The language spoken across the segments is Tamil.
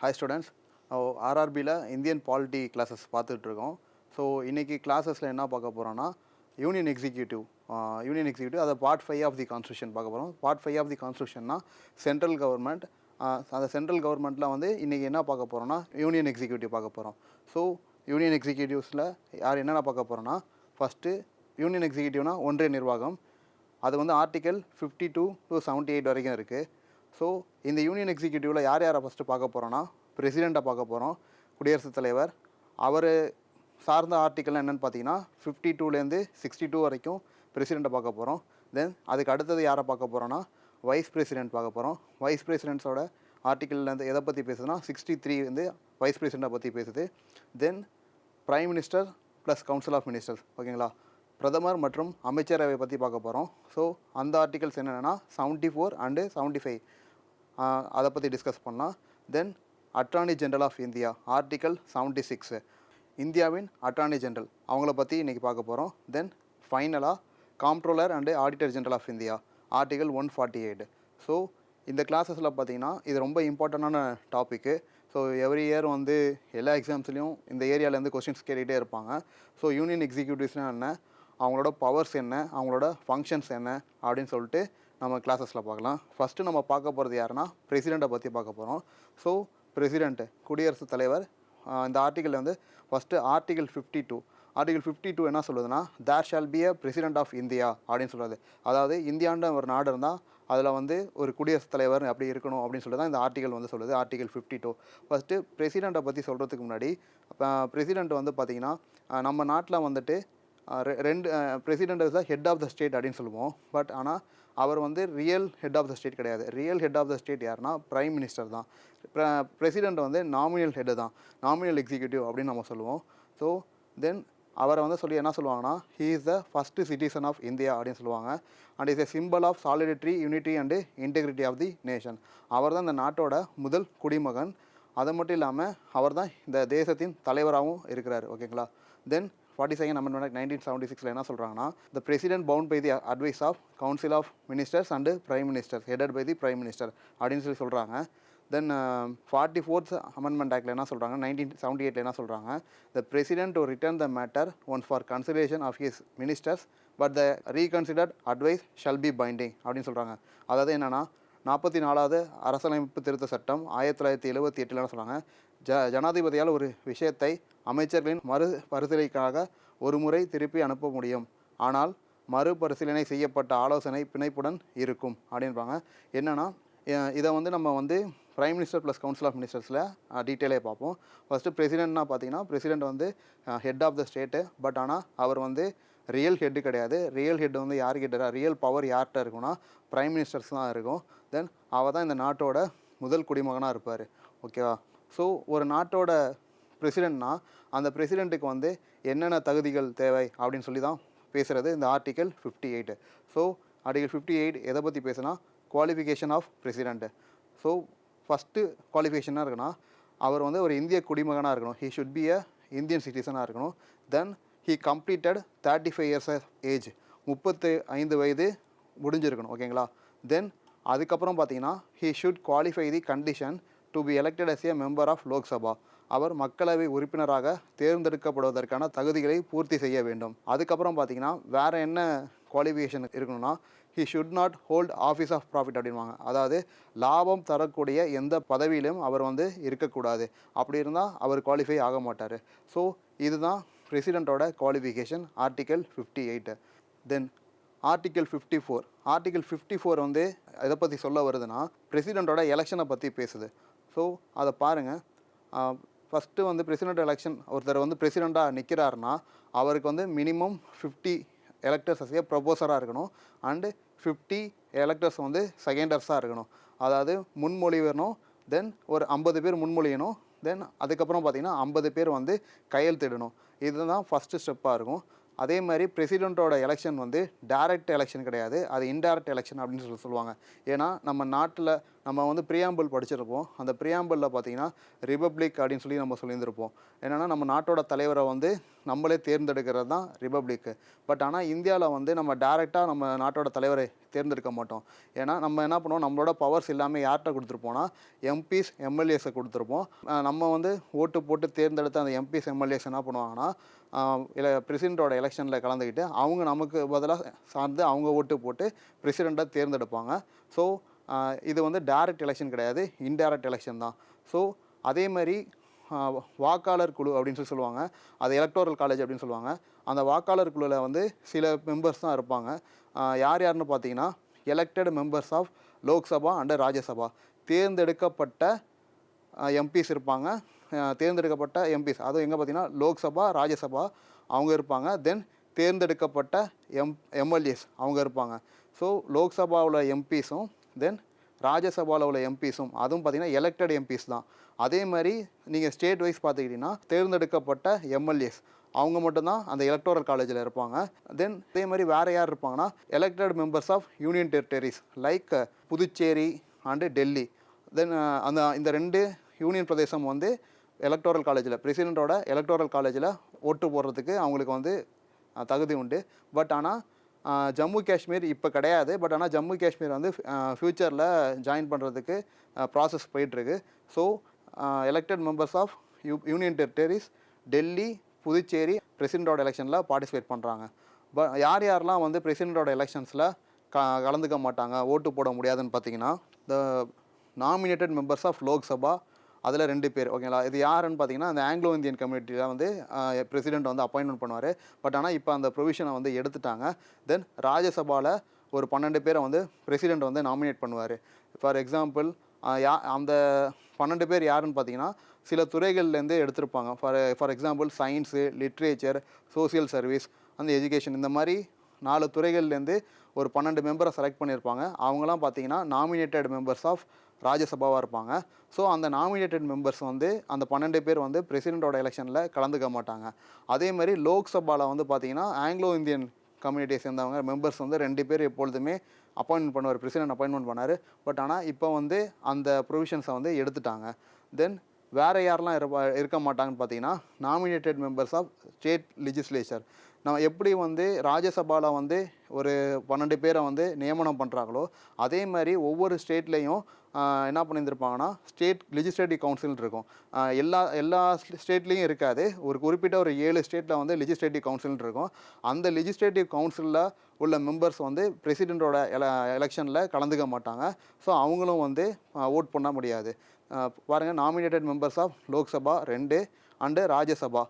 Hi students. ஆர்ஆர்பியில் இந்தியன் பாலிட்டி கிளாஸஸ் பார்த்துட்ருக்கோம். ஸோ இன்றைக்கி கிளாஸஸில் என்ன பார்க்க போகிறோன்னா யூனியன் எக்ஸிக்யூட்டிவ் அதை பார்ட் 5 ஆஃப் தி கான்ஸ்டியூஷன் பார்க்க போகிறோம். பார்ட் 5 ஆஃப் தி கான்ஸ்டியூஷன்னா சென்ட்ரல் கவர்மெண்ட். அந்த சென்ட்ரல் கவர்மெண்ட்டில் வந்து இன்றைக்கி என்ன பார்க்க போகிறோன்னா யூனியன் எக்ஸிக்யூட்டிவ் பார்க்க போகிறோம். ஸோ யூனியன் எக்ஸிக்யூட்டிவ்ஸில் யார் என்னென்ன பார்க்க போகிறோன்னா, ஃபஸ்ட்டு யூனியன் எக்ஸிக்யூட்டிவ்னா ஒன்றிய நிர்வாகம். அது வந்து ஆர்டிக்கல் 52 to 78 வரைக்கும் இருக்குது. ஸோ இந்த யூனியன் எக்ஸிக்யூட்டிவில் யார் யாரை ஃபஸ்ட்டு பார்க்க போகிறோன்னா, பிரசிடெண்ட்டை பார்க்க போகிறோம், குடியரசுத் தலைவர். அவர் சார்ந்த ஆர்டிக்கல் என்னென்னு பார்த்தீங்கன்னா 52லேருந்து 62 வரைக்கும் பிரசிடெண்ட்டை பார்க்க போகிறோம். தென் அதுக்கு அடுத்தது யாரை பார்க்க போகிறோன்னா, வைஸ் பிரசிடெண்ட் பார்க்க போகிறோம். வைஸ் பிரசிடெண்ட்ஸோட ஆர்டிக்கல்லேருந்து எதை பற்றி பேசுதுன்னா 63 வந்து வைஸ் பிரசிடெண்ட்டை பற்றி பேசுது. Then prime minister plus council of ministers, ஓகேங்களா, பிரதமர் மற்றும் அமைச்சரவை பற்றி பார்க்க போகிறோம். ஸோ அந்த ஆர்டிகல்ஸ் என்னென்னா 74 அண்டு 75 அதை பற்றி டிஸ்கஸ் பண்ணலாம். Then attorney general of India article 76, இந்தியாவின் அட்டார்னி ஜெனரல் அவங்கள பற்றி இன்றைக்கி பார்க்க போகிறோம். தென் ஃபைனலாக comptroller and auditor general of India article 148. So இந்த கிளாஸஸில் பார்த்தீங்கன்னா இது ரொம்ப இம்பார்ட்டண்டான டாப்பிக்கு. ஸோ எவ்ரி இயர் வந்து எல்லா எக்ஸாம்ஸ்லேயும் இந்த ஏரியாவிலேருந்து கொஸ்டின்ஸ் கேட்டுகிட்டே இருப்பாங்க. ஸோ யூனியன் எக்ஸிக்யூட்டிவ்ஸ்னால் என்ன, அவங்களோட பவர்ஸ் என்ன, அவங்களோட ஃபங்க்ஷன்ஸ் என்ன அப்படின்னு சொல்லிட்டு நம்ம கிளாஸஸில் பார்க்கலாம். ஃபஸ்ட்டு நம்ம பார்க்க போகிறது யாருன்னா பிரசிடெண்ட்டை பற்றி பார்க்க போகிறோம். ஸோ பிரசிடெண்ட்டு குடியரசுத் தலைவர். இந்த ஆர்டிக்கல் வந்து ஃபஸ்ட்டு ஆர்டிக்கல் 52 என்ன சொல்லுதுன்னா, there shall be a president of India அப்படின்னு சொல்கிறது. அதாவது இந்தியான்ற ஒரு நாடு இருந்தால் அதில் வந்து ஒரு குடியரசுத் தலைவர் அப்படி இருக்கணும் அப்படின்னு சொல்லிட்டு தான் இந்த ஆர்டிக்கல் வந்து சொல்லுது. ஆர்டிக்கல் 52. ஃபஸ்ட்டு பிரசிடெண்ட்டை பற்றி சொல்கிறதுக்கு முன்னாடி, பிரசிடெண்ட் வந்து பார்த்திங்கன்னா நம்ம நாட்டில் வந்துட்டு ரெண்டு president is the head of the state அப்படின்னு சொல்லுவோம். பட் ஆனால் அவர் வந்து real head of the state கிடையாது. Real head of the state யாருன்னா பிரைம் மினிஸ்டர் தான். பிரசிடெண்ட் வந்து நாமினல் ஹெட்டு தான், நாமினல் எக்ஸிக்யூட்டிவ் அப்படின்னு நம்ம சொல்லுவோம். ஸோ தென் அவரை வந்து என்ன சொல்லுவாங்கன்னா, he is the first citizen of India அப்படின்னு சொல்லுவாங்க. And is a symbol of solidarity, unity and integrity of the nation. அவர் தான் இந்த நாட்டோட முதல் குடிமகன். அது மட்டும் இல்லாமல் அவர் தான் இந்த தேசத்தின் தலைவராகவும் இருக்கிறார், ஓகேங்களா. தென் 42nd Amendment 1976 என்ன சொல்கிறாங்கன்னா, the president bound by the advice of council of ministers and prime ministers headed by the prime minister அப்படின்னு சொல்கிறாங்க. தென் 44th Amendment ஆக்டில் என்ன சொல்கிறாங்க, 1978 என்ன சொல்கிறாங்க, the president to return the matter once for consideration of his ministers but the reconsidered advice shall be binding அப்படின்னு சொல்கிறாங்க. அதாவது என்னென்னா, 44வது அரசியலமைப்பு திருத்த சட்டம் 1978 என்ன சொல்கிறாங்க, ஜனாதிபதியால் ஒரு விஷயத்தை அமைச்சர்களின் மறுபரிசீலனைக்காக ஒரு முறை திருப்பி அனுப்ப முடியும், ஆனால் மறுபரிசீலனை செய்யப்பட்ட ஆலோசனை பிணைப்புடன் இருக்கும் அப்படின்பாங்க. என்னென்னா, இதை வந்து நம்ம வந்து prime minister plus council of மினிஸ்டர்ஸில் டீட்டெயிலே பார்ப்போம். ஃபஸ்ட்டு பிரசிடெண்ட்னா பார்த்தீங்கன்னா, பிரசிடெண்ட் வந்து head of the state. But ஆனால் அவர் வந்து ரியல் ஹெட்டு கிடையாது. ரியல் ஹெட் வந்து யார்கிட்ட, ரியல் பவர் யார்கிட்ட இருக்குன்னா பிரைம் மினிஸ்டர்ஸ் தான் இருக்கும். தென் அவர் தான் இந்த நாட்டோட முதல் குடிமகனாக இருப்பார், ஓகேவா. ஸோ ஒரு நாட்டோட பிரசிடெண்ட்னா அந்த பிரசிடெண்ட்டுக்கு வந்து என்னென்ன தகுதிகள் தேவை அப்படின்னு சொல்லி தான் பேசுகிறது இந்த ஆர்டிக்கல் 58. ஸோ ஆர்டிக்கல் 58 எதை பற்றி பேசுனா, qualification of president. So first குவாலிஃபிகேஷனாக இருக்குன்னா, அவர் வந்து ஒரு இந்திய குடிமகனாக இருக்கணும். He should be a Indian சிட்டிசனாக இருக்கணும். Then he completed 35 years of age, 35 வயது முடிஞ்சிருக்கணும், ஓகேங்களா. தென் அதுக்கப்புறம் பார்த்தீங்கன்னா, he should qualify the condition to be elected as a member of Lok Sabha. அவர் மக்களவை உறுப்பினராக தேர்ந்தெடுக்கப்படுவதற்கான தகுதிகளை பூர்த்தி செய்ய வேண்டும். அதுக்கப்புறம் பார்த்தீங்கன்னா வேறு என்ன குவாலிஃபிகேஷன் இருக்கணும்னா, he should not hold office of profit அப்படின்வாங்க. அதாவது லாபம் தரக்கூடிய எந்த பதவியிலும் அவர் வந்து இருக்கக்கூடாது. அப்படி இருந்தால் அவர் குவாலிஃபை ஆக மாட்டார். ஸோ இதுதான் பிரசிடெண்ட்டோட குவாலிஃபிகேஷன், ஆர்டிக்கல் 58. தென் ஆர்டிக்கல் 54 வந்து எதை பற்றி சொல்ல வருதுன்னா, பிரசிடெண்ட்டோட எலெக்ஷனை பற்றி பேசுது. ஸோ அதை பாருங்கள். ஃபஸ்ட்டு வந்து பிரசிடெண்ட் எலெக்ஷன், ஒருத்தர் வந்து பிரசிடெண்ட்டாக நிற்கிறாருன்னா அவருக்கு வந்து மினிமம் 50 எலெக்டர்ஸ் அஸ் ஏ ப்ரொபோசராக இருக்கணும். அண்டு 50 எலெக்டர்ஸ் வந்து செகண்டர்ஸாக இருக்கணும். அதாவது முன்மொழிவணும். தென் ஒரு 50 பேர் முன்மொழியணும். தென் அதுக்கப்புறம் பார்த்திங்கன்னா 50 பேர் வந்து கையெழுத்திடணும். இதுதான் ஃபஸ்ட்டு ஸ்டெப்பாக இருக்கும். அதே மாதிரி பிரசிடெண்ட்டோட எலெக்ஷன் வந்து டைரக்ட் எலெக்ஷன் கிடையாது, அது இன்டைரக்ட் எலெக்ஷன் அப்படின்னு சொல்லுவாங்க. ஏன்னா நம்ம நாட்டில் நம்ம வந்து ப்ரியாம்பிள் படிச்சிருப்போம். அந்த ப்ரியாம்பிளில் பார்த்தீங்கன்னா ரிபப்ளிக் அப்படின்னு சொல்லி நம்ம சொல்லியிருந்திருப்போம். என்னென்னா நம்ம நாட்டோட தலைவரை வந்து நம்மளே தேர்ந்தெடுக்கிறது தான் ரிபப்ளிக்கு. பட் ஆனால் இந்தியாவில் வந்து நம்ம டேரெக்டாக நம்ம நாட்டோட தலைவரை தேர்ந்தெடுக்க மாட்டோம். ஏன்னா நம்ம என்ன பண்ணுவோம், நம்மளோட பவர்ஸ் எல்லாமே யார்கிட்ட கொடுத்துருப்போம்னா எம்பிஸ் எம்எல்ஏஸை கொடுத்துருப்போம். நம்ம வந்து ஓட்டு போட்டு தேர்ந்தெடுத்த அந்த எம்பிஸ் எம்எல்ஏஸ் என்ன பண்ணுவாங்கன்னா இல்லை பிரசிடெண்ட்டோட எலெக்ஷனில் கலந்துக்கிட்டு அவங்க நமக்கு பதிலாக சார்ந்து அவங்க ஓட்டு போட்டு பிரசிடெண்ட்டாக தேர்ந்தெடுப்பாங்க. ஸோ இது வந்து டைரக்ட் எலெக்ஷன் கிடையாது, இன்டைரக்ட் எலெக்ஷன் தான். ஸோ அதே மாதிரி வாக்காளர் குழு அப்படின்னு சொல்லி சொல்லுவாங்க, அது எலக்டோரல் காலேஜ் அப்படின்னு சொல்லுவாங்க. அந்த வாக்காளர் குழுவில் வந்து சில மெம்பர்ஸ் தான் இருப்பாங்க. யார் யாருன்னு பார்த்தீங்கன்னா elected members of Lok Sabha and Rajya Sabha, தேர்ந்தெடுக்கப்பட்ட எம்பிஸ் இருப்பாங்க. தேர்ந்தெடுக்கப்பட்ட எம்பிஸ் அதுவும் எங்கே பார்த்தீங்கன்னா லோக்சபா ராஜ்யசபா அவங்க இருப்பாங்க. தென் தேர்ந்தெடுக்கப்பட்ட எம்எல்ஏஸ் அவங்க இருப்பாங்க. ஸோ லோக்சபாவில் எம்பிஸும் தென் ராஜ்யசபாவில் உள்ள எம்பிஸும் அதுவும் பார்த்திங்கன்னா எலெக்டட் எம்பிஸ் தான். அதே மாதிரி நீங்கள் ஸ்டேட் வைஸ் பார்த்துக்கிட்டிங்கன்னா தேர்ந்தெடுக்கப்பட்ட எம்எல்ஏஸ் அவங்க மட்டும்தான் அந்த எலக்டோரல் காலேஜில் இருப்பாங்க. தென் அதே மாதிரி வேறு யார் இருப்பாங்கன்னா elected members of union territories like Puducherry and Delhi. Then இந்த 2 யூனியன் பிரதேசம் வந்து எலக்டோரல் காலேஜில் பிரசிடெண்ட்டோட எலக்டோரல் காலேஜில் ஓட்டு போடுறதுக்கு அவங்களுக்கு வந்து தகுதி உண்டு. பட் ஆனால் ஜம்மு காஷ்மீர் இப்போ கிடையாது. பட் ஆனால் ஜம்மு காஷ்மீர் வந்து ஃப்யூச்சரில் ஜாயின் பண்ணுறதுக்கு ப்ராசஸ் போயிட்டுருக்கு. So elected members of union territories Delhi Puducherry பிரசிடெண்ட்டோட எலெக்ஷனில் பார்ட்டிசிபேட் பண்ணுறாங்க. யார் யாரெல்லாம் வந்து பிரசிடெண்ட்டோட எலெக்ஷன்ஸில் கலந்துக்க மாட்டாங்க, ஓட்டு போட முடியாதுன்னு பார்த்தீங்கன்னா த நாமினேட்டட் மெம்பர்ஸ் ஆஃப் லோக்சபா அதில் 2 பேர். ஓகேங்களா, இது யாருன்னு பார்த்தீங்கன்னா அந்த ஆங்கிலோ இந்தியன் கம்யூனிட்டியில் வந்து பிரசிடெண்ட் வந்து அப்பாயின்மெண்ட் பண்ணுவார். பட் ஆனால் இப்போ அந்த ப்ரொவிஷனை வந்து எடுத்துட்டாங்க. தென் ராஜ்யசபாவில் ஒரு 12 பேரை வந்து பிரசிடெண்ட் வந்து நாமினேட் பண்ணுவார். ஃபார் எக்ஸாம்பிள் அந்த 12 பேர் யாருன்னு பார்த்தீங்கன்னா சில துறைகள்லேருந்து எடுத்திருப்பாங்க. For example science, literature, social service அந்த எஜுகேஷன், இந்த மாதிரி 4 துறைகள்லேருந்து ஒரு 12 மெம்பரை செலக்ட் பண்ணியிருப்பாங்க. அவங்களாம் பார்த்தீங்கன்னா நாமினேட்டட் மெம்பர்ஸ் ஆஃப் ராஜ்யசபாவாக இருப்பாங்க. ஸோ அந்த நாமினேட்டட் மெம்பர்ஸ் வந்து அந்த 12 பேர் வந்து பிரசிடெண்ட்டோட எலெக்ஷனில் கலந்துக்க மாட்டாங்க. அதே மாதிரி லோக்சபாவில் வந்து பார்த்தீங்கன்னா ஆங்கிலோ இந்தியன் கம்யூனிட்டியை சேர்ந்தவங்க மெம்பர்ஸ் வந்து 2 பேர் எப்பொழுதுமே அப்பாயின்மெண்ட் பண்ணுவார், பிரசிடெண்ட் அப்பாயின்மெண்ட் பண்ணார். பட் ஆனால் இப்போ வந்து அந்த ப்ரொவிஷன்ஸை வந்து எடுத்துட்டாங்க. தென் வேறு யாரெல்லாம் இருக்க மாட்டாங்கன்னு பார்த்தீங்கன்னா nominated members of state legislature. நம்ம எப்படி வந்து ராஜ்யசபாவில் வந்து ஒரு 12 பேரை வந்து நியமனம் பண்ணுறாங்களோ அதே மாதிரி ஒவ்வொரு ஸ்டேட்லேயும் என்ன பண்ணியிருந்திருப்பாங்கன்னா ஸ்டேட் லெஜிஸ்லேட்டிவ் கவுன்சில் இருக்கும். எல்லா ஸ்டேட்லேயும் இருக்காது. ஒரு குறிப்பிட்ட ஒரு 7 ஸ்டேட்டில் வந்து லெஜிஸ்லேட்டிவ் கவுன்சில் இருக்கும். அந்த லெஜிஸ்லேட்டிவ் கவுன்சிலில் உள்ள மெம்பர்ஸ் வந்து பிரசிடெண்ட்டோட எலெக்ஷனில் கலந்துக்க மாட்டாங்க. ஸோ அவங்களும் வந்து ஓட் பண்ண முடியாது. பாருங்கள், nominated members of Lok Sabha 2 and Rajya Sabha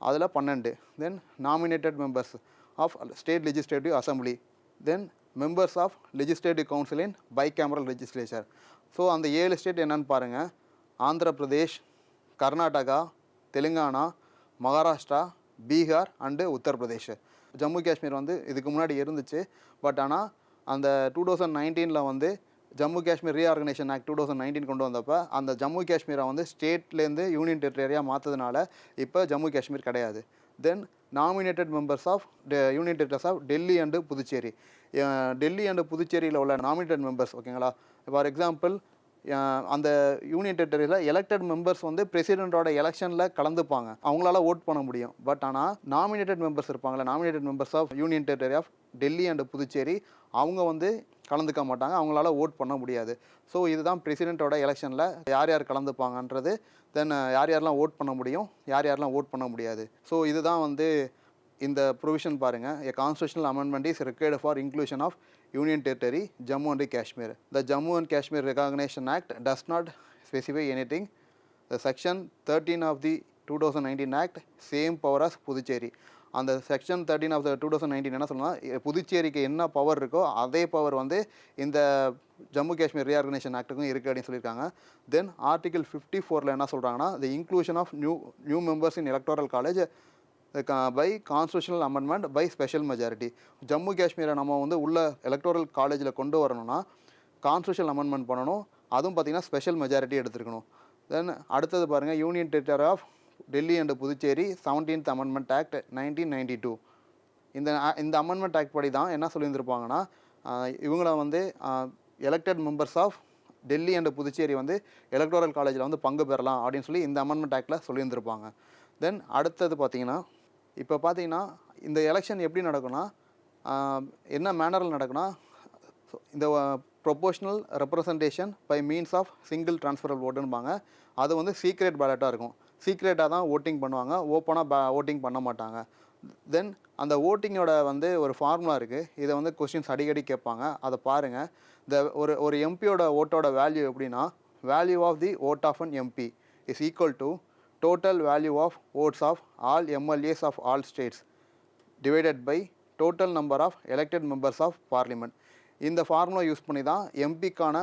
அதில் 12. Then nominated members of state legislative assembly, then members of legislative council in bicameral legislature. So அந்த 7 ஸ்டேட் என்னென்னு பாருங்கள்: ஆந்திர பிரதேஷ், கர்நாடகா, தெலுங்கானா, மகாராஷ்டிரா, பீகார் அண்டு உத்தரப்பிரதேஷ். ஜம்மு காஷ்மீர் வந்து இதுக்கு முன்னாடி இருந்துச்சு. பட் ஆனால் அந்த 2019 வந்து ஜம்மு காஷ்மீர் ரீஆர்கனைசேஷன் ஆக்ட் 2019 கொண்டு வந்தப்போ அந்த ஜம்மு காஷ்மீரை வந்து ஸ்டேட்லேருந்து யூனியன் டெரிட்டரியாக மாற்றதுனால இப்போ ஜம்மு காஷ்மீர் கிடையாது. Then nominated members of union territories of Delhi and Puducherry. Delhi and புதுச்சேரியில் உள்ள நாமினேட்டட் மெம்பர்ஸ், ஓகேங்களா, ஃபார் எக்ஸாம்பிள் அந்த யூனியன் டெரிட்டரியில் எலெக்டட் மெம்பர்ஸ் வந்து பிரசிடெண்ட்டோட எலெக்ஷனில் கலந்துப்பாங்க, அவங்களால ஓட் பண்ண முடியும். பட் ஆனால் நாமினேட்டட் மெம்பர்ஸ் இருப்பாங்களே, nominated members of union territory of Delhi and Puducherry, அவங்க வந்து கலந்துக்க மாட்டாங்க, அவங்களால ஓட் பண்ண முடியாது. ஸோ இதுதான் பிரசிடெண்ட்டோட எலெக்ஷனில் யார் யார் கலந்துப்பாங்கன்றது. தென் யார் யாரெல்லாம் ஓட் பண்ண முடியும், யார் யாரெல்லாம் ஓட் பண்ண முடியாது. ஸோ இதுதான் வந்து இந்த ப்ரொவிஷன் பாருங்கள். A constitutional amendment is required for inclusion of Union Territory, Jammu and Kashmir. The Jammu and Kashmir Recognition Act does not specify anything. The section 13 of the 2019 Act same power as Puducherry. அந்த செக்ஷன் 13 ஆஃப் த 2019 என்ன சொல்லணும்னா, புதுச்சேரிக்கு என்ன பவர் இருக்கோ அதே பவர் வந்து இந்த ஜம்மு காஷ்மீர் ரீஆர்கனைசேஷன் ஆக்டுக்கும் இருக்குது அப்படின்னு சொல்லியிருக்காங்க. தென் ஆர்டிகல் 54 என்ன சொல்கிறாங்கன்னா, the inclusion of new members in electoral college by constitutional amendment by special majority. Jammu காஷ்மீரை நம்ம வந்து உள்ள எலக்டோரல் காலேஜில் கொண்டு வரணும்னா கான்ஸ்டியூஷனல் அமெண்ட்மெண்ட் பண்ணணும், அதுவும் பார்த்திங்கன்னா ஸ்பெஷல் மெஜாரிட்டி எடுத்துருக்கணும். தென் அடுத்தது பாருங்கள், union territory of Delhi and Puducherry 17th amendment act 1992. இந்த அமெண்ட்மெண்ட் ஆக்ட் படி தான் என்ன சொல்லியிருந்திருப்பாங்கன்னா, இவங்கள வந்து elected members of Delhi and Puducherry வந்து எலக்டோரல் காலேஜில் வந்து பங்கு பெறலாம் அப்படின்னு சொல்லி இந்த அமெண்ட்மெண்ட் ஆக்டில் சொல்லியிருந்திருப்பாங்க. தென் அடுத்தது பார்த்தீங்கன்னா, இப்போ பார்த்தீங்கன்னா இந்த எலெக்ஷன் எப்படி நடக்கும்னா, என்ன மேனரில் நடக்குன்னா, இந்த proportional representation by means of single transferable ஓட்டுன்பாங்க. அது வந்து சீக்ரெட் பேலட்டாக இருக்கும். சீக்ரெட்டாக தான் ஓட்டிங் பண்ணுவாங்க, ஓப்பனாக ஓட்டிங் பண்ண மாட்டாங்க. தென் அந்த ஓட்டிங்கோட வந்து ஒரு ஃபார்முலா இருக்குது. இதை வந்து கொஸ்டின்ஸ் அடிக்கடி கேட்பாங்க, அதை பாருங்கள். ஒரு எம்பியோட ஓட்டோட வேல்யூ எப்படின்னா, value of the vote of an MP is equal to total value of votes of all MLAs of all states divided by total number of elected members of parliament. இந்த ஃபார்முலா யூஸ் பண்ணி தான் எம்பிக்கான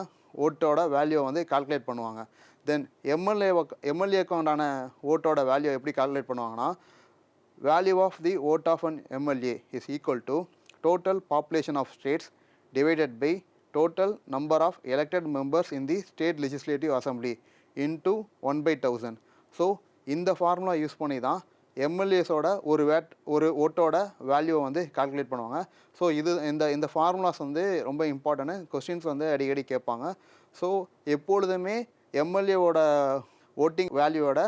ஓட்டோட வேல்யூவை வந்து கால்குலேட் பண்ணுவாங்க. தென் எம்எல்ஏக்கான ஓட்டோட வேல்யூ எப்படி கால்குலேட் பண்ணுவாங்கன்னா, value of the vote of an MLA is equal to total population of states divided by total number of elected members in the state legislative assembly into 1/1000. So இந்த ஃபார்முலா யூஸ் பண்ணி தான் எம்எல்ஏஸோட ஒரு ஓட்டோட வேல்யூவை வந்து கால்குலேட் பண்ணுவாங்க. ஸோ இந்த ஃபார்முலாஸ் வந்து ரொம்ப இம்பார்ட்டன்ட். கொஸ்டின்ஸ் வந்து அடிக்கடி கேட்பாங்க. ஸோ எப்பொழுதுமே எம்எல்ஏவோட ஓட்டிங் வேல்யூவோட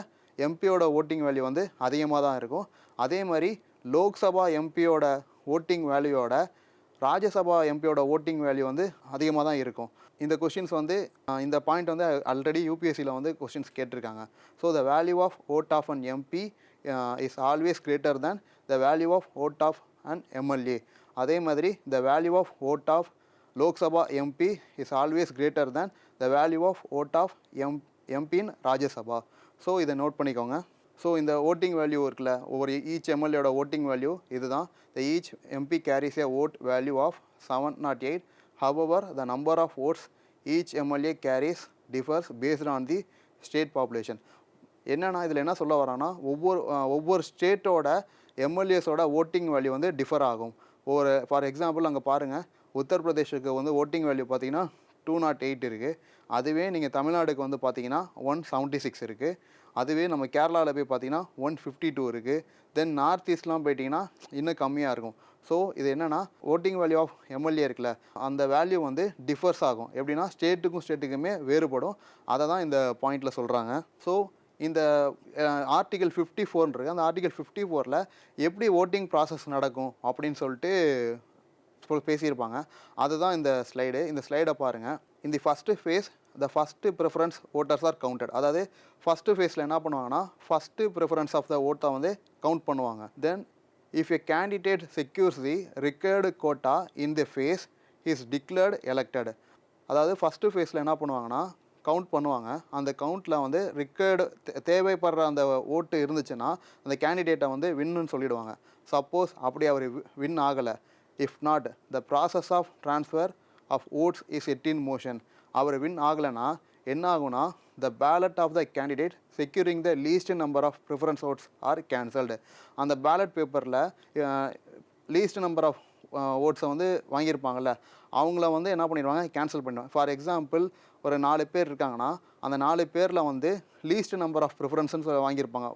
எம்பியோட ஓட்டிங் வேல்யூ வந்து அதிகமாக தான் இருக்கும். அதே மாதிரி லோக்சபா எம்பியோட ஓட்டிங் வேல்யூவோட ராஜ்யசபா எம்பியோட ஓட்டிங் வேல்யூ வந்து அதிகமாக தான் இருக்கும். இந்த கொஷின்ஸ் வந்து இந்த பாயிண்ட் வந்து ஆல்ரெடி யூபிஎஸ்சியில் வந்து கொஷின்ஸ் கேட்டிருக்காங்க. So the value of vote of an MP is always greater than the value of vote of an MLA. அதே மாதிரி the value of vote of Lok Sabha MP is always greater than the value of vote of MP in Rajya Sabha. So இதை நோட் பண்ணிக்கோங்க. ஸோ இந்த ஓட்டிங் வேல்யூ இருக்குல்ல, ஒவ்வொரு ஈச் எம்எல்ஏயோட ஓட்டிங் வேல்யூ இதுதான். The each MP carries A vote value of 708. However, the number of votes each MLA carries differs based on the state population. என்னன்னா இதில் என்ன சொல்ல வரான்னா, ஒவ்வொரு ஸ்டேட்டோட எம்எல்ஏஸோட ஓட்டிங் வேல்யூ வந்து டிஃபர் ஆகும். ஃபார் எக்ஸாம்பிள் அங்கே பாருங்கள், உத்தரப்பிரதேஷுக்கு வந்து ஓட்டிங் வேல்யூ பார்த்தீங்கன்னா 208 இருக்குது. அதுவே நீங்கள் தமிழ்நாடுக்கு வந்து பார்த்தீங்கன்னா 176 இருக்குது. அதுவே நம்ம கேரளாவில் போய் பார்த்தீங்கன்னா 152 இருக்குது. தென் நார்த் ஈஸ்ட்லாம் போயிட்டிங்கன்னா இன்னும் கம்மியாக இருக்கும். ஸோ இது என்னென்னா, ஓட்டிங் வேல்யூ ஆஃப் எம்எல்ஏ இருக்குல்ல, அந்த வேல்யூ வந்து டிஃபர்ஸ் ஆகும். எப்படின்னா ஸ்டேட்டுக்குமே வேறுபடும். அதை தான் இந்த பாயிண்டில் சொல்கிறாங்க. ஸோ இந்த ஆர்டிகல் 54 இருக்குது. அந்த ஆர்டிகல் 54ல் எப்படி ஓட்டிங் ப்ராசஸ் நடக்கும் அப்படின்னு சொல்லிட்டு பேசியிருப்பாங்க. அதுதான் இந்த ஸ்லைடு. இந்த ஸ்லைடை பாருங்கள். இந்த first phase the first preference votes are counted. அதாவது ஃபஸ்ட்டு ஃபேஸில் என்ன பண்ணுவாங்கன்னா, ஃபஸ்ட்டு ப்ரிஃபரன்ஸ் ஆஃப் த ஓட்டை வந்து கவுண்ட் பண்ணுவாங்க. Then if a candidate secures the required quota in the phase is declared elected. அதாவது ஃபஸ்ட்டு ஃபேஸில் என்ன பண்ணுவாங்கன்னா, கவுண்ட் பண்ணுவாங்க. அந்த கவுண்ட்டில் வந்து ரிக்வயர்டு தேவைப்படுற அந்த ஓட்டு இருந்துச்சுன்னா அந்த கேண்டிடேட்டை வந்து வின்னுன்னு சொல்லிவிடுவாங்க. சப்போஸ் அப்படி அவர் வின் ஆகலை, if not the process of transfer of votes is yet in motion. அவர் வின் ஆகலைன்னா என்ன ஆகுனா, the ballot of the candidate securing the least number of preference votes are cancelled. அந்த பேலட் பேப்பரில் லீஸ்ட் நம்பர் ஆஃப் ஓட்ஸை வந்து வாங்கியிருப்பாங்கள்ல, அவங்கள வந்து என்ன பண்ணிடுவாங்க, கேன்சல் பண்ணிடுவாங்க. ஃபார் எக்ஸாம்பிள் ஒரு 4 பேர் இருக்காங்கன்னா, அந்த 4 பேரில் வந்து லீஸ்ட் நம்பர் ஆஃப் ப்ரிஃபரன்ஸ்னு வாங்கியிருப்பாங்க.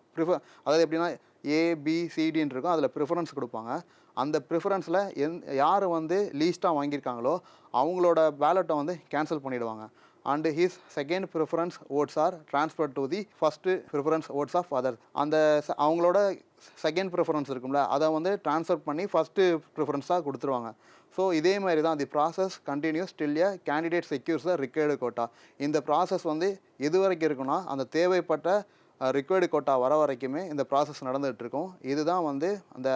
அதாவது எப்படின்னா ஏபிசிடின்னு இருக்கும், அதில் ப்ரிஃபரன்ஸ் கொடுப்பாங்க. அந்த ப்ரிஃபரன்ஸில் யார் வந்து லீஸ்ட்டாக வாங்கியிருக்காங்களோ அவங்களோட பேலட்டை வந்து கேன்சல் பண்ணிவிடுவாங்க. And his second preference votes are transfer to the first preference votes of others. அந்த அவங்களோட செகண்ட் ப்ரிஃபரன்ஸ் இருக்கும்ல, அதை வந்து ட்ரான்ஸ்ஃபர் பண்ணி ஃபஸ்ட்டு ப்ரிஃபரன்ஸாக கொடுத்துருவாங்க. ஸோ இதே மாதிரி தான் the process continues till a candidate secures the required quota. இந்த ப்ராசஸ் வந்து எது வரைக்கும் இருக்குன்னா, அந்த தேவைப்பட்ட ரிக்வயர்டு கோட்டா வர வரைக்குமே இந்த ப்ராசஸ் நடந்துகிட்ருக்கும். இதுதான் வந்து அந்த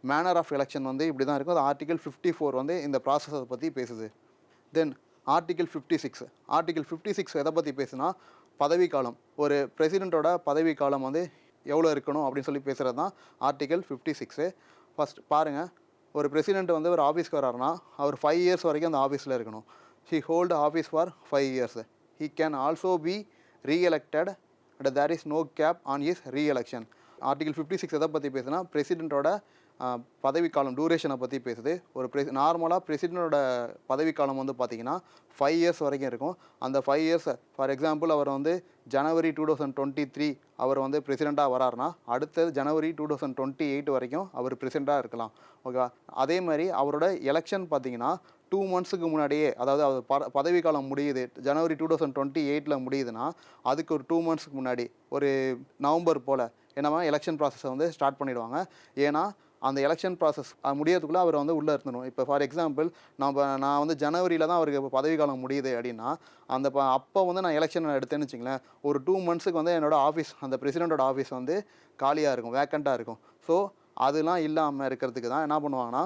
மேனர் ஆஃப் எலெக்ஷன் வந்து இப்படி தான் இருக்கும். அது ஆர்டிகல் 54 வந்து இந்த ப்ராசஸை பற்றி பேசுது. Then article 56. ஆர்டிகல் 56 எதை பற்றி பேசுனா, பதவிக்காலம். ஒரு பிரசிடெண்ட்டோட பதவிக்காலம் வந்து எவ்வளோ இருக்கணும் அப்படின்னு சொல்லி பேசுகிறது தான் ஆர்டிகல் 56. ஃபஸ்ட் பாருங்கள், ஒரு பிரசிடெண்ட் வந்து ஒரு ஆஃபீஸ்க்கு வராருன்னா அவர் 5 இயர்ஸ் வரைக்கும் அந்த ஆஃபீஸில் இருக்கணும். He hold office for 5 years. He can also be reelected and there is no cap on his reelection. Article 56 எதை பற்றி பேசுனா, பிரசிடெண்ட்டோட பதவிக்காலம் டூரேஷனை பற்றி பேசுது. ஒரு நார்மலாக பிரசிடென்ட்டோட பதவிக்காலம் வந்து பார்த்தீங்கன்னா 5 இயர்ஸ் வரைக்கும் இருக்கும். அந்த 5 இயர்ஸ் ஃபார் எக்ஸாம்பிள் அவர் வந்து ஜனவரி 2023 அவர் வந்து பிரசிடெண்ட்டாக வராருன்னா அடுத்தது ஜனவரி 2028 வரைக்கும் அவர் பிரசிடெண்ட்டாக இருக்கலாம். ஓகேவா? அதே மாதிரி அவரோட எலெக்ஷன் பார்த்தீங்கன்னா 2 மந்த்ஸுக்கு முன்னாடியே, அதாவது அவர் பதவிக்காலம் முடியுது ஜனவரி 2028 முடியுதுன்னா அதுக்கு ஒரு 2 மந்த்ஸ்க்கு முன்னாடி ஒரு நவம்பர் போல் என்னமா எலெக்ஷன் ப்ராசஸை வந்து ஸ்டார்ட் பண்ணிடுவாங்க. ஏன்னா அந்த எலெக்ஷன் ப்ராசஸ் முடியறதுக்குள்ளே அவர் வந்து உள்ளே இருந்தணும். இப்போ ஃபார் எக்ஸாம்பிள் நான் வந்து ஜனவரியில் தான் அவருக்கு இப்போ பதவிக்காலம் முடியுது அப்படின்னா அப்போ வந்து நான் எலெக்ஷன் எடுத்தேன்னு வச்சுங்களேன், ஒரு 2 மந்த்ஸுக்கு வந்து என்னோடய ஆஃபீஸ், அந்த பிரசிடெண்ட்டோட ஆஃபீஸ் வந்து காலியாக இருக்கும், வேக்கண்ட்டாக இருக்கும். ஸோ அதெல்லாம் இல்லாமல் இருக்கிறதுக்கு தான் என்ன பண்ணுவாங்கன்னா,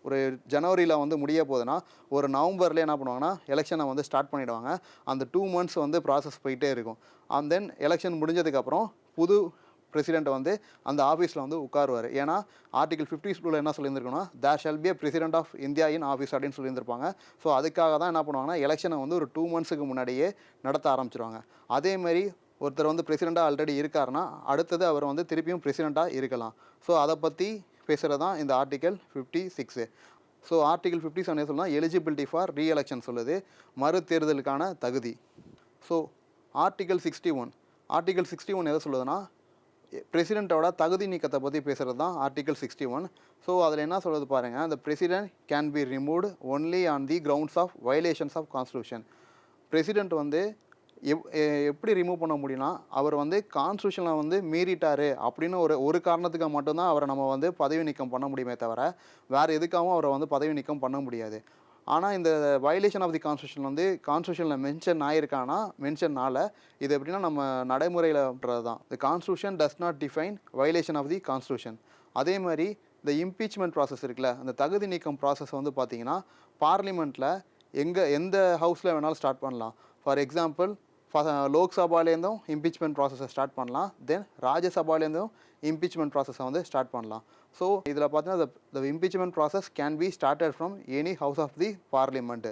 ஒரு ஜனவரியில் வந்து முடிய போகுதுன்னா ஒரு நவம்பர்லேயே என்ன பண்ணுவாங்கன்னா எலெக்ஷனை வந்து ஸ்டார்ட் பண்ணிவிடுவாங்க. அந்த 2 மந்த்ஸ் வந்து ப்ராசஸ் போயிட்டே இருக்கும். அண்ட் தென் எலெக்ஷன் முடிஞ்சதுக்கப்புறம் புது பிரசிடெண்ட் வந்து அந்த ஆஃபீஸில் வந்து உட்காருவார். ஏன்னா ஆர்டிகல் 52 என்ன சொல்லியிருந்துருக்கோன்னா, there shall be a president of India in office அப்படின்னு சொல்லியிருந்திருப்பாங்க. ஸோ அதுக்காக தான் என்ன பண்ணுவாங்கன்னா எலெக்ஷனை வந்து ஒரு 2 மந்த்ஸுக்கு முன்னாடியே நடத்த ஆரம்பிச்சிருவாங்க. அதேமாதிரி ஒருத்தர் வந்து பிரசிடெண்ட்டாக ஆல்ரெடி இருக்காருன்னா அடுத்தது அவர் வந்து திருப்பியும் பிரசிடெண்ட்டாக இருக்கலாம். ஸோ அதை பற்றி பேசுகிறது தான் இந்த ஆர்டிகல் 56. ஸோ ஆர்டிகல் 57 என்ன சொல்லலாம், எலிஜிபிலிட்டி ஃபார் ரீஎலெக்ஷன் சொல்லுது, மறு தேர்தலுக்கான தகுதி. ஸோ ஆர்டிகல் 61 எதை சொல்லுதுன்னா, பிரசிடெண்ட்டோட தகுதி நீக்கத்தை பற்றி பேசுகிறது தான் ஆர்டிகல் 61. ஸோ அதில் என்ன சொல்கிறது பாருங்கள், the president can be removed only on the grounds of violations of constitution. President வந்து எப்படி ரிமூவ் பண்ண முடியும்னா, அவர் வந்து கான்ஸ்டியூஷனை வந்து மீறிட்டார் அப்படின்னு ஒரு காரணத்துக்கு மட்டும்தான் அவரை நம்ம வந்து பதவி நீக்கம் பண்ண முடியுமே தவிர வேறு எதுக்காகவும் அவரை வந்து பதவி நீக்கம் பண்ண முடியாது. ஆனால் இந்த வயலேஷன் ஆஃப் தி கான்ஸ்டியூஷன் வந்து கான்ஸ்டியூஷனில் மென்ஷன் ஆகிருக்கானா, மென்ஷன்னால இது எப்படின்னா நம்ம நடைமுறையில்ன்றது தான். The constitution does not define violation of the constitution. அதே மாதிரி இந்த இம்பீச்மெண்ட் ப்ராசஸ் இருக்குல்ல, அந்த தகுதி நீக்கம் ப்ராசஸ் வந்து பார்த்திங்கன்னா பார்லிமெண்ட்டில் எந்த ஹவுஸில் வேணாலும் ஸ்டார்ட் பண்ணலாம். ஃபார் எக்ஸாம்பிள் லோக்சபாலேருந்தும் இம்பீச்மெண்ட் ப்ராசஸை ஸ்டார்ட் பண்ணலாம், தென் ராஜ்யசபாலேருந்தும் இம்பீச்மெண்ட் ப்ராசஸை வந்து ஸ்டார்ட் பண்ணலாம். ஸோ இதில் பார்த்தீங்கன்னா the impeachment process can be started from any house of the parliament.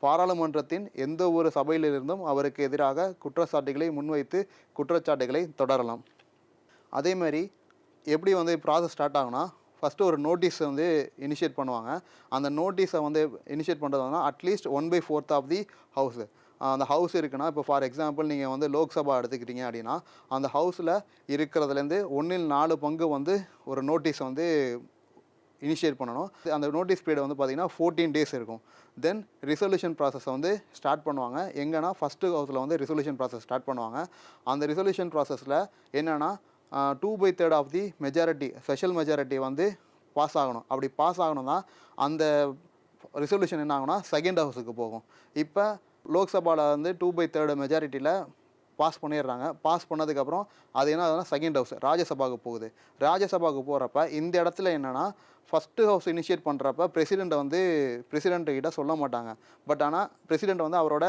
பாராளுமன்றத்தின் எந்த ஒரு சபையிலிருந்தும் அவருக்கு எதிராக குற்றச்சாட்டுகளை முன்வைத்து குற்றச்சாட்டுகளை தொடரலாம். அதேமாதிரி எப்படி வந்து ப்ராசஸ் ஸ்டார்ட் ஆகுனா, ஃபஸ்ட்டு ஒரு நோட்டீஸை வந்து இனிஷியேட் பண்ணுவாங்க. அந்த நோட்டீஸை வந்து இனிஷியேட் பண்ணுறதுனா அட்லீஸ்ட் 1/4 ஆஃப் தி ஹவுஸு. அந்த ஹவுஸ் இருக்குன்னா, இப்போ ஃபார் எக்ஸாம்பிள் நீங்கள் வந்து லோக்சபா எடுத்துக்கிட்டீங்க அப்படின்னா அந்த ஹவுஸில் இருக்கிறதுலேருந்து 1/4 பங்கு வந்து ஒரு நோட்டீஸை வந்து இனிஷியேட் பண்ணணும். அந்த நோட்டீஸ் பீரியட் வந்து பார்த்திங்கன்னா 14 days இருக்கும். தென் ரிசொல்யூஷன் ப்ராசஸை வந்து ஸ்டார்ட் பண்ணுவாங்க. எங்கன்னா ஃபஸ்ட்டு ஹவுஸில் வந்து ரிசொல்யூஷன் ப்ராசஸ் ஸ்டார்ட் பண்ணுவாங்க. அந்த ரிசொல்யூஷன் ப்ராசஸில் என்னென்னா 2/3 of the majority, special majority வந்து பாஸ் ஆகணும். அப்படி பாஸ் ஆகணும்னா அந்த ரிசொல்யூஷன் என்ன ஆகும்னா செகண்ட் ஹவுஸுக்கு போகும். இப்போ லோக்சபாவில் வந்து 2/3 மெஜாரிட்டியில் பாஸ் பண்ணிடுறாங்க. பாஸ் பண்ணதுக்கப்புறம் அது என்ன ஆகுதுன்னா செகண்ட் ஹவுஸ் ராஜ்யசபாவுக்கு போகுது. ராஜ்யசபாவுக்கு போகிறப்ப இந்த இடத்துல என்னென்னா ஃபஸ்ட்டு ஹவுஸ் இனிஷியேட் பண்ணுறப்ப பிரசிடெண்ட்டை கிட்ட சொல்ல மாட்டாங்க. பட் ஆனால் பிரசிடெண்ட் வந்து அவரோட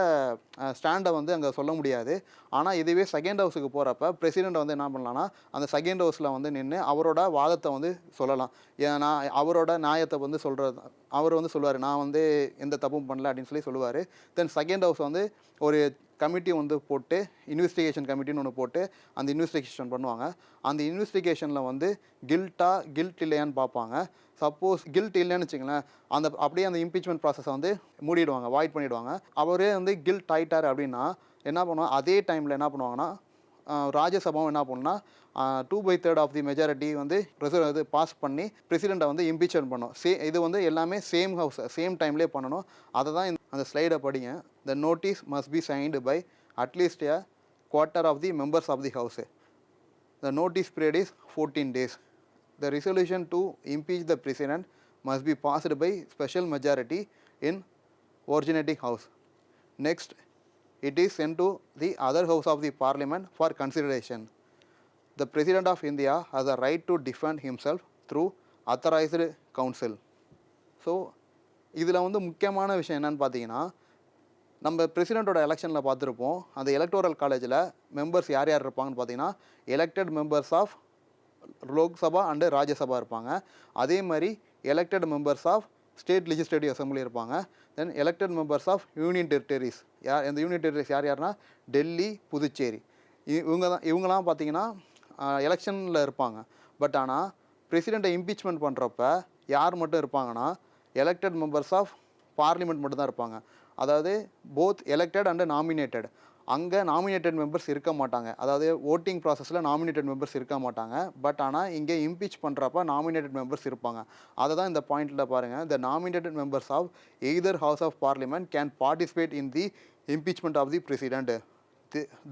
ஸ்டாண்டை வந்து அங்கே சொல்ல முடியாது. ஆனால் இதுவே செகண்ட் ஹவுஸுக்கு போகிறப்ப பிரசிடெண்ட் வந்து என்ன பண்ணலான்னா அந்த செகண்ட் ஹவுஸில் வந்து நின்று அவரோட வாதத்தை வந்து சொல்லலாம். ஏன்னா அவரோட நியாயத்தை வந்து அவர் வந்து சொல்லுவார், நான் வந்து எந்த தப்பும் பண்ணல அப்படின்னு சொல்லி சொல்லுவார். தென் செகண்ட் ஹவுஸ் வந்து ஒரு கமிட்டி வந்து போட்டு இன்வெஸ்டிகேஷன் கமிட்டின்னு ஒன்று போட்டு அந்த இன்வெஸ்டிகேஷன் பண்ணுவாங்க. அந்த இன்வெஸ்டிகேஷனில் வந்து கில்ட் இல்லையான்னு பார்ப்பாங்க. சப்போஸ் கில்ட் இல்லைன்னு வச்சுங்களேன், அப்படியே அந்த இம்பீச்மெண்ட் ப்ராசஸை வந்து மூடிடுவாங்க, வாய்ட் பண்ணிவிடுவாங்க. அவரே வந்து கில்ட் ஆகிட்டார் அப்படின்னா என்ன பண்ணுவாங்க, அதே டைமில் என்ன பண்ணுவாங்கன்னா ராஜ்யசபாவும் என்ன பண்ணுன்னா 2/3 ஆஃப் தி மெஜாரிட்டி வந்து இது பாஸ் பண்ணி பிரசிடெண்ட்டை வந்து இம்பீச்மெண்ட் பண்ணணும். இது வந்து எல்லாமே சேம் ஹவுஸ் சேம் டைம்லேயே பண்ணணும். அதை தான் அந்த ஸ்லைடை படிங்க. The notice must be signed by at least a quarter of the members of the house. The notice period is 14 days. The resolution to impeach the president must be passed by special majority in originating house. Next, it is sent to the other house of the parliament for consideration. The president of India has a right to defend himself through authorized counsel. So இதில் வந்து முக்கியமான விஷயம் என்னன்னு பார்த்தீங்கன்னா, நம்ம பிரசிடெண்ட்டோட எலெக்ஷனில் பார்த்துருப்போம். அந்த எலக்டோரல் காலேஜில் மெம்பர்ஸ் யார் இருப்பாங்கன்னு பார்த்தீங்கன்னா, elected members of Lok Sabha and Rajya Sabha இருப்பாங்க. அதே மாதிரி elected members of state legislative assembly இருப்பாங்க. Then elected members of union territories. இந்த யூனியன் டெரிட்டரிஸ் யாருன்னா டெல்லி, புதுச்சேரி. இவங்கலாம் பார்த்தீங்கன்னா எலெக்ஷனில் இருப்பாங்க. பட் ஆனால் பிரசிடெண்ட்டை இம்பீச்மெண்ட் பண்ணுறப்ப யார் மட்டும் இருப்பாங்கன்னா எலெக்டட் மெம்பர்ஸ் ஆஃப் பார்லிமெண்ட் மட்டும் தான் இருப்பாங்க. அதாவது போத் எலெக்டட் அண்ட் நாமினேட்டட். அங்கே நாமினேட்டட் மெம்பர்ஸ் இருக்க மாட்டாங்க. அதாவது ஓட்டிங் ப்ராசஸில் நாமினேட்டட் மெம்பர்ஸ் இருக்க மாட்டாங்க. பட் ஆனால் இங்கே இம்பீச் பண்ணுறப்ப நாமினேட்டட் மெம்பர்ஸ் இருப்பாங்க. அதை தான் இந்த பாயிண்டில் பாருங்கள். The nominated members of either house of parliament can participate in the impeachment of the president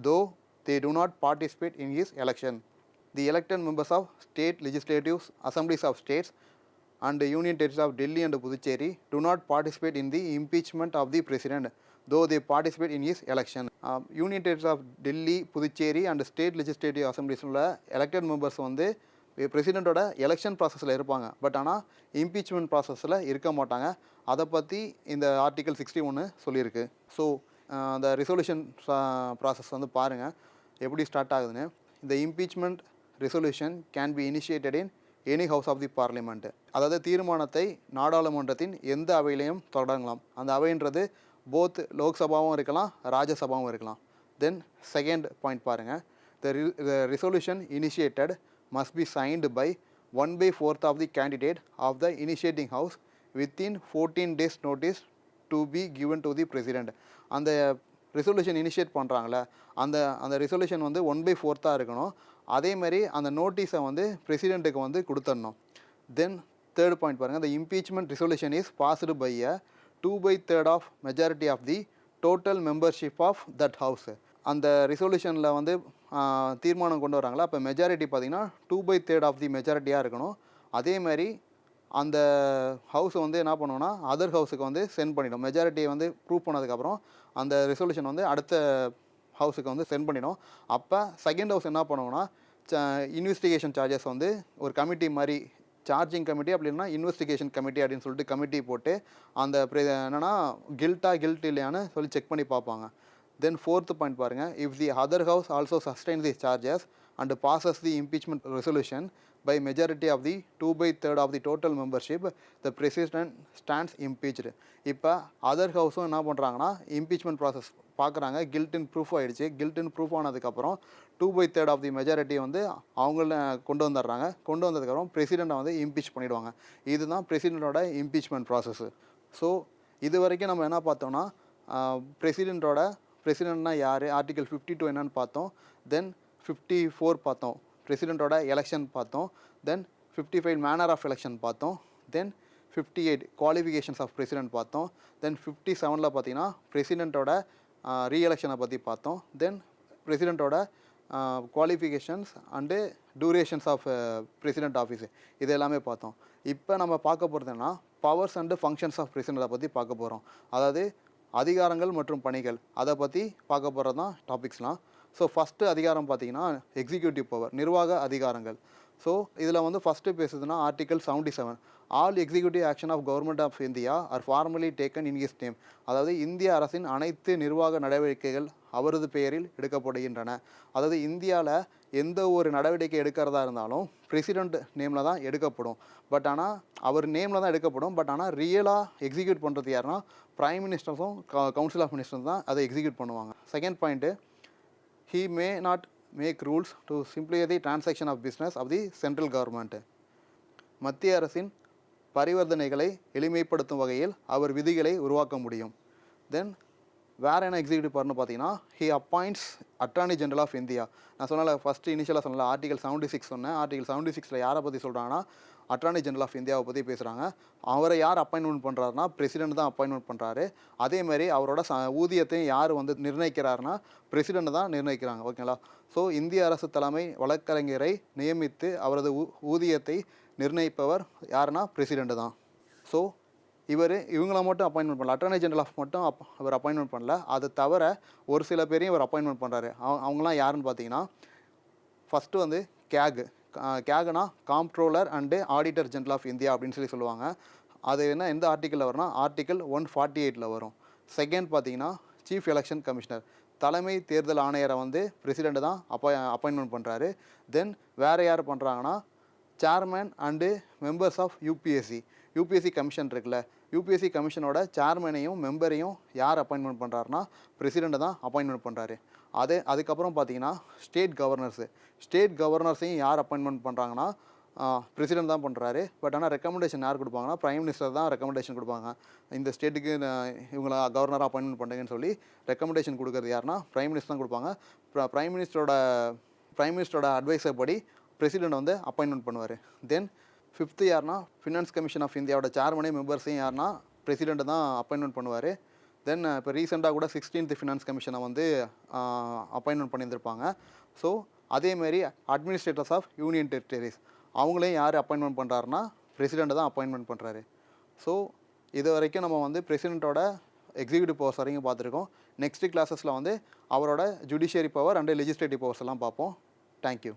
though they do not participate in his election. The elected members of state legislative assemblies of states and union territories of Delhi and Puducherry do not participate in the impeachment of the president, though they participate in his election. Union territories of Delhi, Puducherry and state legislative assemblies உள்ள elected members வந்து பிரசிடெண்ட்டோட எலெக்ஷன் ப்ராசஸில் இருப்பாங்க. பட் ஆனால் இம்பீச்மெண்ட் ப்ராசஸில் இருக்க மாட்டாங்க. அதை பற்றி இந்த ஆர்டிகல் 61 சொல்லியிருக்கு. ஸோ அந்த ரிசொல்யூஷன் ப்ராசஸ் வந்து பாருங்கள் எப்படி ஸ்டார்ட் ஆகுதுன்னு. இந்த impeachment resolution can be initiated in any house of the parliament. அதாவது தீர்மானத்தை நாடாளுமன்றத்தின் எந்த அவையிலையும் தொடங்கலாம். அந்த அவைன்றது போத் லோக்சபாவும் இருக்கலாம், ராஜ்யசபாவும் இருக்கலாம். தென் செகண்ட் பாயிண்ட் பாருங்கள். The resolution initiated must be signed by 1/4 of the candidate of the initiating house within 14 days notice to be given to the president. அந்த ரெசொல்யூஷன் இனிஷியேட் பண்ணுறாங்களே அந்த ரெசொல்யூஷன் வந்து 1/4 இருக்கணும். அதேமாதிரி அந்த நோட்டீஸை வந்து பிரசிடெண்ட்டுக்கு வந்து கொடுத்துடணும். தென் தேர்ட் பாயிண்ட் பாருங்கள். The impeachment resolution is passed by a 2/3 of majority of the total membership of that house. அந்த ரெசொல்யூஷனில் வந்து தீர்மானம் கொண்டு வராங்களா, அப்போ மெஜாரிட்டி பார்த்திங்கன்னா 2/3 ஆஃப் தி மெஜாரிட்டியாக இருக்கணும். அதேமாதிரி அந்த ஹவுஸை வந்து என்ன பண்ணுவோன்னா அதர் ஹவுஸுக்கு வந்து சென்ட் பண்ணிடும். மெஜாரிட்டியை வந்து ப்ரூவ் பண்ணதுக்கப்புறம் அந்த ரெசொல்யூஷன் வந்து அடுத்த ஹவுஸுக்கு வந்து சென்ட் பண்ணிடும். அப்போ செகண்ட் ஹவுஸ் என்ன பண்ணுவோன்னா இன்வெஸ்டிகேஷன் சார்ஜஸ் வந்து ஒரு கமிட்டி மாதிரி, சார்ஜிங் கமிட்டி அப்படி இல்லைன்னா இன்வெஸ்டிகேஷன் கமிட்டி அப்படின்னு சொல்லிட்டு கமிட்டி போட்டு அந்த என்னென்னா கில்ட் இல்லையான்னு சொல்லி செக் பண்ணி பார்ப்பாங்க. தென் ஃபோர்த் பாயிண்ட் பாருங்கள். If the other house also sustain the charges and bosses the impeachment resolution by majority of the 2/3 of the total membership, the president stands impeached. இப்போ அதர் ஹவுஸும் என்ன பண்ணுறாங்கன்னா இம்பீச்மெண்ட் ப்ராசஸ் பார்க்குறாங்க. கில்ட்டின் ப்ரூஃப் ஆகிடுச்சு. கில்ட்டின் ப்ரூஃப் ஆனதுக்கப்புறம் 2/3 ஆஃப் தி மெஜாரிட்டி வந்து அவங்கள கொண்டு வந்துடுறாங்க. கொண்டு வந்ததுக்கப்புறம் பிரசிடெண்ட்டை வந்து இம்பீச் பண்ணிவிடுவாங்க. இதுதான் பிரசிடெண்ட்டோட இம்பீச்மெண்ட் ப்ராசஸ்ஸு. ஸோ இது வரைக்கும் நம்ம என்ன பார்த்தோம்னா பிரசிடெண்ட்னா யார், ஆர்டிகல் 52 என்னன்னு பார்த்தோம். தென் 54 பார்த்தோம், பிரசிடெண்ட்டோட எலெக்ஷன் பார்த்தோம். தென் 55 மேனர் ஆஃப் எலெக்ஷன் பார்த்தோம். தென் 58 குவாலிஃபிகேஷன்ஸ் ஆஃப் பிரசிடெண்ட் பார்த்தோம். தென் 57 பார்த்தீங்கன்னா பிரசிடெண்ட்டோட ரீஎலெக்ஷனை பற்றி பார்த்தோம். தென் பிரசிடெண்ட்டோட qualifications and durations of president office இது எல்லாமே பார்த்தோம். இப்போ நம்ம பார்க்க போகிறதுனா பவர்ஸ் அண்டு ஃபங்க்ஷன்ஸ் ஆஃப் பிரசிடெண்ட்டை பற்றி பார்க்க போகிறோம். அதாவது அதிகாரங்கள் மற்றும் பணிகள் அதை பற்றி பார்க்க போகிறது தான் டாபிக்ஸ்லாம். ஸோ ஃபஸ்ட்டு அதிகாரம் பார்த்தீங்கன்னா எக்ஸிக்யூட்டிவ் பவர், நிர்வாக அதிகாரங்கள். ஸோ இதில் வந்து ஃபஸ்ட்டு பேசுதுன்னா article 77 all executive action of government of India are formally taken in his name. அதாவது இந்திய அரசின் அனைத்து நிர்வாக நடவடிக்கைகள் அவரது பெயரில் எடுக்கப்படுகின்றன. அதாவது இந்தியாவில் எந்த ஒரு நடவடிக்கை எடுக்கிறதா இருந்தாலும் பிரசிடெண்ட் நேமில் தான் எடுக்கப்படும். பட் ஆனால் அவர் நேமில் தான் எடுக்கப்படும். பட் ஆனால் ரியலாக எக்ஸிக்யூட் பண்ணுறது யாருன்னா பிரைம் மினிஸ்டர்ஸும் கவுன்சில் ஆஃப் மினிஸ்டர்ஸ் தான் அதை எக்ஸிக்யூட் பண்ணுவாங்க. Second point, he may not make rules to simplify the transaction of business of the central government. மத்திய அரசின் பரிவர்த்தனைகளை எளிமைப்படுத்தும் வகையில் அவர் விதிகளை உருவாக்க முடியும். தென் வேறு என்ன எக்ஸிக்யூட்டிவ் பவர்னு பார்த்தீங்கன்னா he appoints attorney general of India. நான் சொன்னல ஃபஸ்ட்டு இனிஷியலாக சொன்னல ஆர்டிகல் 76 சொன்னேன். ஆர்டிகல் 76 யாரை பற்றி சொல்கிறாங்கன்னா அட்டார்னி ஜெனரல் ஆஃப் இந்தியாவை பற்றி பேசுகிறாங்க. அவரை யார் அப்பாயின்மெண்ட் பண்ணுறாருனா பிரசிடெண்ட் தான் அப்பாயின்மெண்ட் பண்ணுறாரு. அதேமாதிரி அவரோட ஊதியத்தையும் யார் வந்து நிர்ணயிக்கிறாருன்னா பிரசிடெண்ட் தான் நிர்ணயிக்கிறாங்க. ஓகேங்களா? ஸோ இந்திய அரசு தலைமை வழக்கறிஞரை நியமித்து அவரது ஊதியத்தை நிர்ணயிப்பவர் யாருன்னா பிரசிடெண்ட் தான். ஸோ இவங்கள மட்டும் அப்பாயின்மெண்ட் பண்ணல, அட்டார்னி ஜெனரல் ஆஃப் மட்டும் அவர் அப்பாயின்மெண்ட் பண்ணல. அது தவிர ஒரு சில பேரையும் இவர் அப்பாயின்மெண்ட் பண்ணுறாரு. அவங்களாம் யாருன்னு பார்த்தீங்கன்னா ஃபஸ்ட்டு வந்து கேகுனா comptroller and auditor general of India அப்படின்னு சொல்லுவாங்க. அது என்ன எந்த ஆர்டிக்கலில் வரும்னா ஆர்டிக்கல் 148 வரும். செகண்ட் பார்த்தீங்கன்னா சீஃப் எலெக்ஷன் கமிஷனர், தலைமை தேர்தல் ஆணையரை வந்து பிரசிடெண்ட் தான் அப்பாயின்மெண்ட் பண்ணுறாரு. தென் வேறு யார் பண்ணுறாங்கன்னா chairman and members of UPSC commission இருக்குல்ல, யூபிஎஸ்சி கமிஷனோட சேர்மனையும் மெம்பரையும் யார் அப்பாயின்மெண்ட் பண்ணுறாருனா பிரசிடெண்ட் தான் அப்பாயின்மெண்ட் பண்ணுறாரு. அதுக்கப்புறம் பார்த்தீங்கன்னா ஸ்டேட் கவர்னர்ஸையும் யார் அப்பாயின்மெண்ட் பண்ணுறாங்கன்னா பிரசிடென்ட் தான் பண்ணுறாரு. பட் ஆனால் ரெக்கமெண்டேஷன் யார் கொடுப்பாங்கன்னா பிரைம் மினிஸ்டர் தான் ரெக்கமெண்டேஷன் கொடுப்பாங்க. இந்த ஸ்டேட்டுக்கு இவங்கள கவர்னராக அப்பாயின்மெண்ட் பண்ணுங்கன்னு சொல்லி ரெக்கமெண்டேஷன் கொடுக்குறது யாருன்னா பிரைம் மினிஸ்டர் தான் கொடுப்பாங்க. பிரைம் மினிஸ்டரோட அட்வைஸர் படி பிரசிடென்ட் வந்து அப்பாயின்மெண்ட் பண்ணுவார். தென் 5th யாருன்னா ஃபினான்ஸ் கமிஷன் ஆஃப் இந்தியாவோட சேர்மனே மெம்பர்ஸையும் யாருன்னா பிரசிடென்ட் தான் அப்பாயின்மெண்ட் பண்ணுவார். தென் இப்போ ரீசெண்டாக கூட 16th ஃபினான்ஸ் கமிஷனை வந்து அப்பாயின்மெண்ட் பண்ணியிருந்திருப்பாங்க. ஸோ அதேமாரி அட்மினிஸ்ட்ரேட்டர்ஸ் ஆஃப் யூனியன் டெரிட்டரிஸ் அவங்களையும் யார் அப்பாயின்மெண்ட் பண்ணுறாருன்னா பிரசிடென்ட் தான் அப்பாயின்மெண்ட் பண்ணுறாரு. ஸோ இது வரைக்கும் நம்ம வந்து பிரசிடென்ட்டோட எக்ஸிக்யூட்டிவ் பவர்ஸ் வரைக்கும் பார்த்துருக்கோம். நெக்ஸ்ட் கிளாஸஸில் வந்து அவரோட judiciary power and legislative powers எல்லாம் பார்ப்போம். தேங்க்யூ.